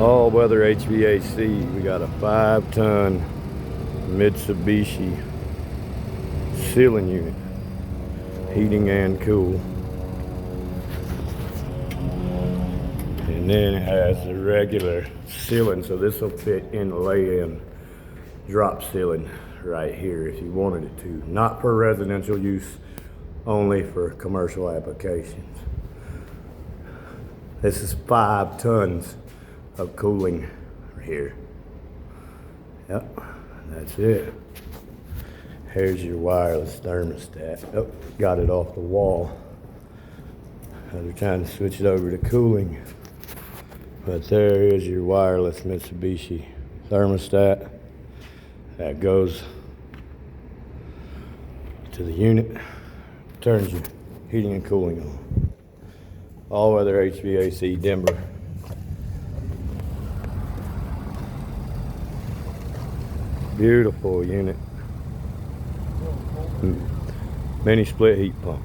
All weather HVAC. We got a 5-ton Mitsubishi ceiling unit, heating and cool. And then it has the regular ceiling, so this will fit in the lay-in drop ceiling right here if you wanted it to. Not for residential use, only for commercial applications. This is 5 tons of cooling here. Yep, that's it. Here's your wireless thermostat. Oh, got it off the wall. We're trying to switch it over to cooling. But there is your wireless Mitsubishi thermostat. That goes to the unit, turns your heating and cooling on. All weather HVAC Denver. Beautiful unit. Mini split heat pump.